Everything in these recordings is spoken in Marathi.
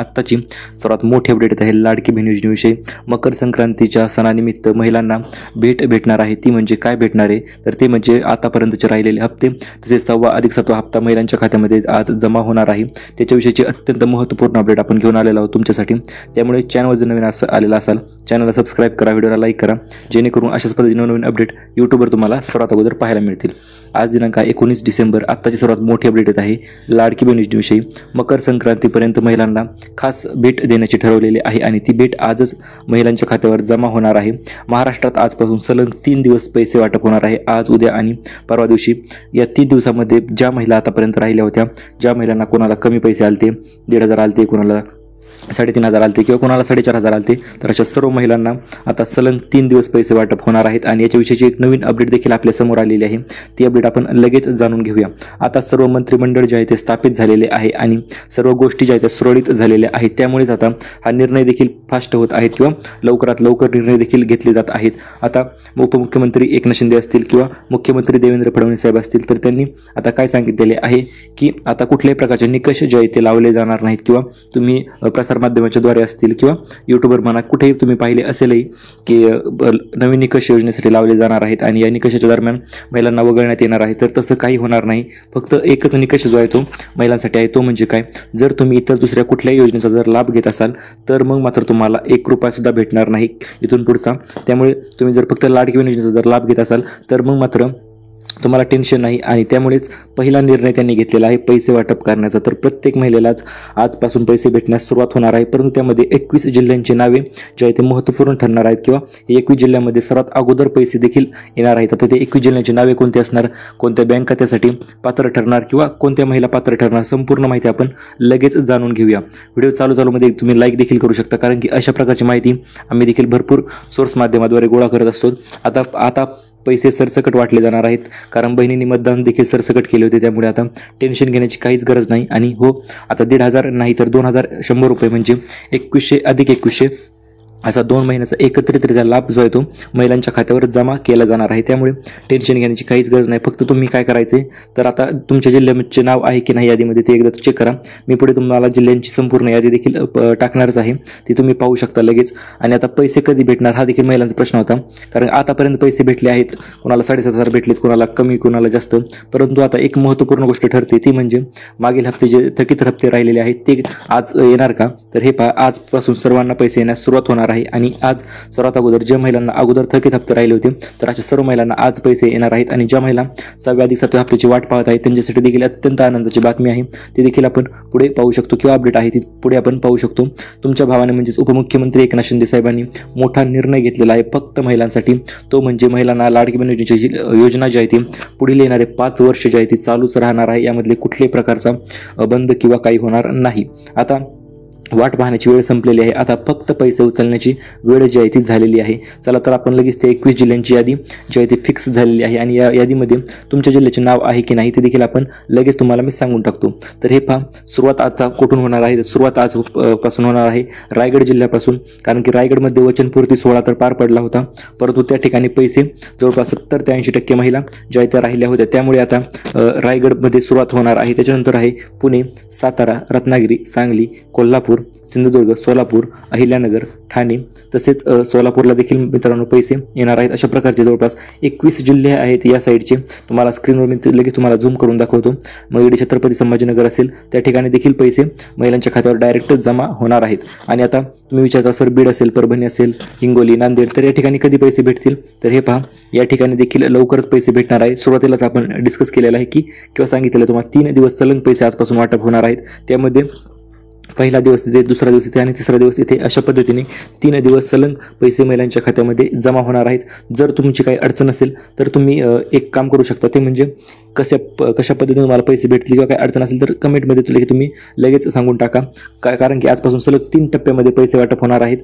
आत्ताची सर्वात मोठी अपडेट येत आहे लाडकी बहीण योजनेविषयी। मकर संक्रांतीच्या सणानिमित्त महिलांना भेट भेटणार आहे, ती म्हणजे काय भेटणार आहे तर ते म्हणजे आतापर्यंतचे राहिलेले हप्ते तसेच 6वा अधिक 7वा हप्ता महिलांच्या खात्यामध्ये आज जमा होणार आहे। त्याच्याविषयीची अत्यंत महत्त्वपूर्ण अपडेट आपण घेऊन आलेलो आहोत तुमच्यासाठी। त्यामुळे चॅनलवर जर नवीन आलेला असाल चॅनलला सबस्क्राईब करा, व्हिडिओला लाईक करा, जेणेकरून अशाच पद्धतीने नवीन अपडेट यूट्यूबवर तुम्हाला सर्वात अगोदर पाहायला मिळतील। आज दिनांक 19 डिसेंबर आत्ताची सर्वात मोठी अपडेट येत आहे लाडकी बहीण योजनेविषयी। मकर संक्रांतीपर्यंत महिलांना खास भेट देण्याची ठरवलेली आहे आणि ती भेट आजच महिलांच्या खात्यावर जमा होणार आहे। महाराष्ट्रात आजपासून सलग 3 दिवस पैसे वाटप होणार आहे, आज, उद्या आणि परवा दिवशी। या 3 दिवसामध्ये ज्या महिला आतापर्यंत राहिल्या होत्या, ज्या महिलांना कोणाला कमी पैसे आलते, 1,500 आलते, कोणाला 3,500 आलते किंवा कोणाला 4,500 आलते, तर अशा सर्व महिलांना आता सलग 3 दिवस पैसे वाटप होणार आहेत। आणि याच्याविषयीची एक नवीन अपडेट देखील आपल्या समोर आलेली आहे, ती अपडेट आपण लगेच जाणून घेऊया। आता सर्व मंत्रिमंडळ जे आहे ते स्थापित झालेले आहे आणि सर्व गोष्टी ज्या आहेत त्या सुरळीत झालेल्या आहेत, त्यामुळेच आता हा निर्णय देखील फास्ट होत आहेत किंवा लवकरात लवकर निर्णय देखील घेतले जात आहेत। आता उपमुख्यमंत्री एकनाथ शिंदे असतील किंवा मुख्यमंत्री देवेंद्र फडणवीस साहेब असतील तर त्यांनी आता काय सांगितलेले आहे की आता कुठल्याही प्रकारचे निकष जे आहेत ते लावले जाणार नाहीत किंवा तुम्ही माध्यमाच्या द्वारे असतील किंवा यूट्यूबवर म्हणा कुठेही तुम्ही पाहिले असेलही की नवीन निकष योजनेसाठी लावले जाणार आहेत आणि या निकषाच्या दरम्यान महिलांना वगळण्यात येणार आहे, तर तसं काही होणार नाही। फक्त एकच निकष जो आहे तो महिलांसाठी आहे, तो म्हणजे काय, जर तुम्ही इतर दुसऱ्या कुठल्याही योजनेचा जर लाभ घेत असाल तर मग मात्र तुम्हाला 1 रुपया सुद्धा भेटणार नाही इथून पुढचा। त्यामुळे तुम्ही जर फक्त लाडकी बहीण योजनेचा जर लाभ घेत असाल तर मग मात्र तुम्हाला टेन्शन नाही। आणि त्यामुळेच पहिला निर्णय त्यांनी घेतलेला आहे पैसे वाटप करण्याचा। तर प्रत्येक महिलेलाच आजपासून पैसे भेटण्यास सुरुवात होणार आहे, परंतु त्यामध्ये 21 जिल्ह्यांची नावे जे आहे ते महत्त्वपूर्ण ठरणार आहेत किंवा 21 जिल्ह्यांमध्ये सर्वात अगोदर पैसे देखील येणार आहेत। आता ते 21 जिल्ह्यांची नावे कोणती असणार, कोणत्या बँका त्यासाठी पात्र ठरणार किंवा कोणत्या महिला पात्र ठरणार, संपूर्ण माहिती आपण लगेच जाणून घेऊया। व्हिडिओ चालूमध्ये तुम्ही लाईक देखील करू शकता, कारण की अशा प्रकारची माहिती आम्ही देखील भरपूर सोर्स माध्यमाद्वारे गोळा करत असतो। आता पैसे सरसकट वाटले जाणार आहेत, कारण बहिणींनी मतदान देखील सरसकट केले होते, त्यामुळे आता टेन्शन घेण्याची काहीच गरज नाही। आणि हो, आता 1,500 नाही तर 2,100 रुपये म्हणजे 2100 अधिक 2100 असा 2 महिन्याचा एकत्रितरित्या लाभ जो आहे तो महिलांच्या खात्यावर जमा केला जाणार आहे। त्यामुळे टेन्शन घेण्याची काहीच गरज नाही। फक्त तुम्ही काय करायचे तर आता तुमच्या जिल्ह्याचे नाव आहे की नाही यादीमध्ये ते एकदा चेक करा। मी पुढे तुम्हाला जिल्ह्यांची संपूर्ण यादी देखील टाकणारच आहे, ती तुम्ही पाहू शकता लगेच। आणि आता पैसे कधी भेटणार हा देखील महिलांचा प्रश्न होता, कारण आतापर्यंत पैसे भेटले आहेत, कोणाला 7,500 भेटलेत, कोणाला कमी, कोणाला जास्त। परंतु आता एक महत्त्वपूर्ण गोष्ट ठरते, ती म्हणजे मागील हप्ते जे थकीत हप्ते राहिलेले आहेत ते आज येणार का, तर हे पहा आजपासून सर्वांना पैसे येण्यास सुरुवात होणार आहे। आणि आज सर्वात अगोदर ज्या महिलांना अगोदर थकीत हप्ते राहिले होते तर अशा सर्व महिलांना आज पैसे येणार आहेत। आणि ज्या महिला 6व्या अधिक 7व्या हप्त्याची वाट पाहत आहेत त्यांच्यासाठी देखील अत्यंत आनंदाची बातमी आहे, ती देखील आपण पुढे पाहू शकतो किंवा अपडेट आहे ती पुढे आपण पाहू शकतो। तुमच्या भावाने म्हणजेच उपमुख्यमंत्री एकनाथ शिंदे साहेबांनी मोठा निर्णय घेतलेला आहे फक्त महिलांसाठी, तो म्हणजे महिलांना लाडकी बहीण योजनेची योजना जी आहे ती पुढील येणारे 5 वर्ष जी आहे ती चालूच राहणार आहे, यामधले कुठल्याही प्रकारचा बंद किंवा काही होणार नाही। आता वाट पाहण्याची वेळ संपलेली आहे, आता फक्त पैसे उचलण्याची वेळ जी आहे ती झालेली आहे। चला तर आपण लगेच ते 21 जिल्ह्यांची यादी जी आहे ती फिक्स झालेली आहे आणि या यादीमध्ये तुमच्या जिल्ह्याचे नाव आहे की नाही ते देखील आपण लगेच तुम्हाला मी सांगून टाकतो। तर हे पहा, सुरुवात आता कुठून होणार आहे, सुरुवात आजपासून होणार आहे रायगड जिल्ह्यापासून, कारण की रायगडमध्ये वचनपूर्ती सोहळा तर पार पडला होता, परंतु त्या ठिकाणी पैसे जवळपास 70 ते 80% महिला ज्या त्या राहिल्या होत्या, त्यामुळे आता रायगडमध्ये सुरुवात होणार आहे। त्याच्यानंतर आहे पुणे, सातारा, रत्नागिरी, सांगली, कोल्हापूर, सिंधुदुर्ग, सोलापूर, अहिल्यानगर, ठाणे तसेच सोलापूरला देखील मित्रांनो पैसे येणार आहेत। अशा प्रकारचे जवळपास 21 जिल्हे आहेत या साईडचे, तुम्हाला स्क्रीनवर मी लगेच तुम्हाला झूम करून दाखवतो। मग इकडे छत्रपती संभाजीनगर असेल त्या ठिकाणी देखील पैसे महिलांच्या खात्यावर डायरेक्ट जमा होणार आहेत। आणि आता तुम्ही विचारता सर बीड असेल, परभणी असेल, हिंगोली, नांदेड, तर या ठिकाणी कधी पैसे भेटतील, तर हे पहा या ठिकाणी देखील लवकरच पैसे भेटणार आहे। सुरुवातीलाच आपण डिस्कस केलेलं आहे की किंवा सांगितलेलं तुम्हाला 3 दिवस सलग पैसे आजपासून वाटप होणार आहेत, त्यामध्ये पहिला दिवस इथे, दुसरा दिवस इथे आणि तिसरा दिवस इथे, अशा पद्धतीने 3 दिवस सलग पैसे महिलांच्या खात्यामध्ये जमा होणार आहेत। जर तुमची काही अडचण असेल तर तुम्ही एक काम करू शकता, ते म्हणजे कशा पद्धतीने तुम्हाला पैसे भेटतील किंवा काही अडचण असेल तर कमेंटमध्ये तुम्ही लगेच सांगून टाका, कारण की आजपासून सलग 3 टप्प्यामध्ये पैसे वाटप होणार आहेत।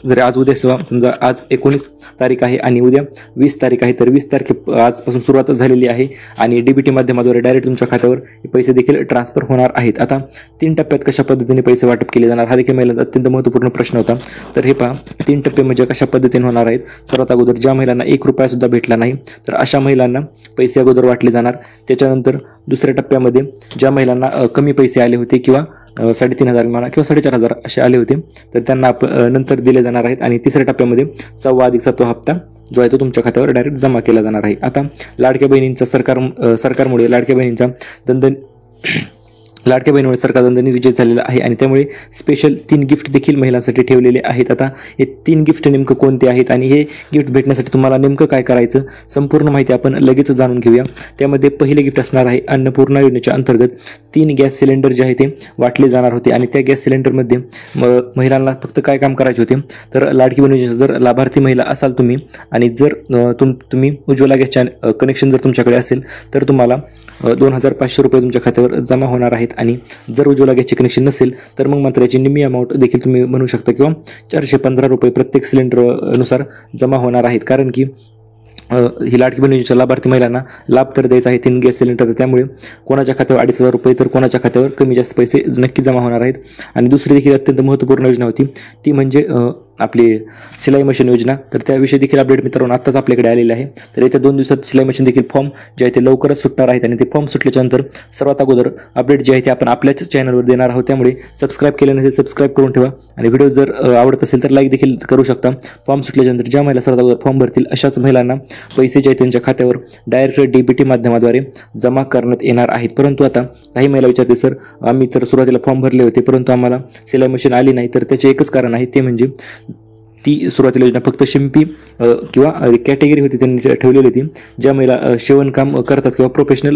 जर आज उद्या समजा आज 19 तारीख आहे आणि उद्या 20 तारीख आहे, तर 20 तारखे आजपासून सुरुवात झालेली आहे आणि डीबीटी माध्यमाद्वारे डायरेक्ट तुमच्या खात्यावर पैसे देखील ट्रान्सफर होणार आहेत। आता 3 टप्प्यात कशा पद्धतीने पैसे वाटप केले जाणार हा देखील महिलांचा अत्यंत महत्त्वपूर्ण प्रश्न होता। तर हे पहा 3 टप्पे म्हणजे कशा पद्धतीने होणार आहेत। सर्वात अगोदर ज्या महिलांना 1 रुपया सुद्धा भेटला नाही तर अशा महिलांना पैसे अगोदर वाटले जाणार. त्याच्यानंतर दुसऱ्या टप्प्यामध्ये ज्या महिलांना कमी पैसे आले होते किंवा 3,500 म्हणा किंवा 4,500 असे आले होते तर त्यांना नंतर दिले जाणार आहेत. आणि तिसऱ्या टप्प्यामध्ये 6वा अधिक 7वा हप्ता जो आहे तो तुमच्या खात्यावर डायरेक्ट जमा केला जाणार आहे. आता लाडक्या बहिणींचा सरकारमुळे लाडक्या बहिणीमुळे सरकार दणदणीत विजय झालेला आहे आणि त्यामुळे स्पेशल 3 गिफ्ट देखील महिलांसाठी ठेवलेले आहेत. आता हे 3 गिफ्ट नेमकं कोणते आहेत आणि हे गिफ्ट भेटण्यासाठी तुम्हाला नेमकं काय करायचं संपूर्ण माहिती आपण लगेच जाणून घेऊया. त्यामध्ये पहिले गिफ्ट असणार आहे अन्नपूर्णा योजनेच्या अंतर्गत 3 गॅस सिलेंडर जे आहे ते वाटले जाणार होते. आणि त्या गॅस सिलेंडरमध्ये महिलांना फक्त काय काम करायचे होते तर लाडकी बहीण योजनेचा जर लाभार्थी महिला असाल तुम्ही आणि जर तुम्ही उज्ज्वला गॅसच्या कनेक्शन जर तुमच्याकडे असेल तर तुम्हाला 2,500 रुपये तुमच्या खात्यावर जमा होणार आहेत. आणि जर उज्ज्वला गॅसचे कनेक्शन नसेल तर मग मात्र याची निम्मी अमाऊंट देखील तुम्ही म्हणू शकता किंवा 415 रुपये प्रत्येक सिलेंडरनुसार जमा होणार आहेत. कारण की ही लाडकी बहीण योजनेच्या लाभार्थी महिलांना लाभ तर द्यायचा आहे 3 गॅस सिलेंडरचा. त्यामुळे कोणाच्या खात्यावर 2,500 रुपये तर कोणाच्या खात्यावर कमी जास्त पैसे नक्की जमा होणार आहेत. आणि दुसरी देखील अत्यंत महत्त्वपूर्ण योजना होती ती म्हणजे आपली सिलाई मशीन योजना. तर त्याविषयी देखील अपडेट मित्रांनो आत्ताच आपल्याकडे आलेले आहे. तर येत्या 2 दिवसात सिलाई मशीन देखील फॉर्म जे आहे ते लवकरच सुटणार आहेत. आणि ते फॉर्म सुटल्याच्यानंतर सर्वात अगोदर अपडेट जे आहे ते आपण आपल्याच चॅनलवर देणार आहोत. त्यामुळे सबस्क्राईब केलं नसेल सबस्क्राईब करून ठेवा. आणि व्हिडिओ जर आवडत असेल तर लाईक देखील करू शकता. फॉर्म सुटल्याच्यानंतर ज्या महिला सर्वात अगोदर फॉर्म भरतील अशाच महिलांना पैसे जे आहेत त्यांच्या खात्यावर डायरेक्ट DBT माध्यमाद्वारे जमा करण्यात येणार आहेत. परंतु आता काही महिला विचारते सर आम्ही तर सुरुवातीला फॉर्म भरले होते परंतु आम्हाला सिलाई मशीन आली नाही. तर त्याचे एकच कारण आहे ते म्हणजे ती सुरुवातीला योजना फक्त शिंपी किंवा कॅटेगरी होती त्यांनी ठेवलेली होती. ज्या महिला शिवणकाम करतात किंवा प्रोफेशनल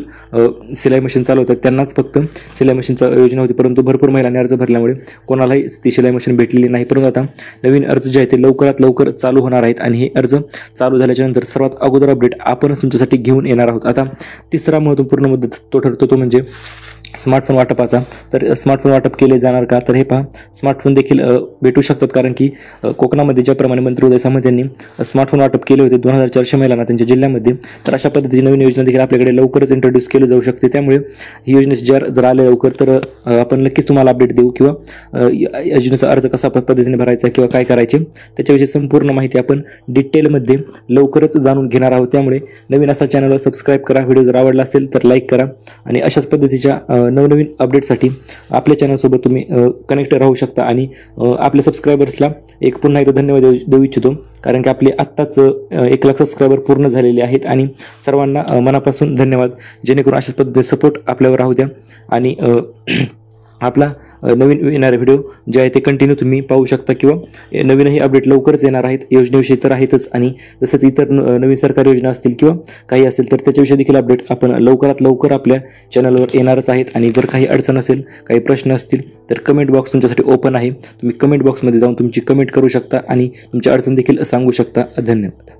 सिलाई मशीन चालवतात त्यांनाच फक्त सिलाई मशीनचा योजना होती. परंतु भरपूर महिलांनी अर्ज भरल्यामुळे कोणालाही ती सिलाई मशीन भेटलेली नाही. परंतु आता नवीन अर्ज जे आहे ते लवकरात लवकर चालू होणार आहेत. आणि हे अर्ज चालू झाल्याच्यानंतर सर्वात अगोदर अपडेट आपणच तुमच्यासाठी घेऊन येणार आहोत. आता तिसरा महत्त्वपूर्ण मुद्दा तो ठरतो तो म्हणजे स्मार्टफोन वाटपाचा. तर स्मार्टफोन वाटप केले जाणार का तर हे पहा स्मार्टफोन देखील भेटू शकतात. कारण की कोकणामध्ये ज्याप्रमाणे मंत्री उदय सामंत यांनी स्मार्टफोन वाटप केले होते 2,400 महिलांना त्यांच्या जिल्ह्यामध्ये. तर अशा पद्धतीची नवीन योजना देखील आपल्याकडे लवकरच इंट्रोड्यूस केली जाऊ शकते. त्यामुळे ही योजनेची जर आले लवकर तर आपण नक्कीच तुम्हाला अपडेट देऊ किंवा योजनेचा अर्ज कसा पद्धतीने भरायचा किंवा काय करायचे त्याच्याविषयी संपूर्ण माहिती आपण डिटेलमध्ये लवकरच जाणून घेणार आहोत. त्यामुळे नवीन असा चॅनलला सबस्क्राईब करा. व्हिडिओ जर आवडला असेल तर लाईक करा. आणि अशाच पद्धतीच्या नवनवीन अपडेटसाठी आपल्या चॅनलसोबत तुम्ही कनेक्ट राहू शकता. आणि आपल्या सबस्क्रायबर्सला पुन्हा एकदा धन्यवाद देऊ इच्छितो. कारण की आपले आत्ताच 1 लाख सबस्क्रायबर पूर्ण झालेले आहेत. आणि सर्वांना मनापासून धन्यवाद. जेणेकरून अशाच पद्धतीने सपोर्ट आपल्यावर राहू द्या. आणि आपला नवीन येणारे व्हिडिओ जे आहे ते कंटिन्यू तुम्ही पाहू शकता किंवा नवीनही अपडेट लवकरच येणार आहेत. योजनेविषयी तर आहेतच आणि जसंच इतर नवीन सरकारी योजना असतील किंवा काही असेल तर त्याच्याविषयी देखील अपडेट आपण लवकरात लवकर आपल्या चॅनलवर येणारच आहेत. आणि जर काही अडचण असेल काही प्रश्न असतील तर कमेंट बॉक्स तुमच्यासाठी ओपन आहे. तुम्ही कमेंट बॉक्समध्ये जाऊन तुमची कमेंट करू शकता आणि तुमची अडचण देखील सांगू शकता. धन्यवाद.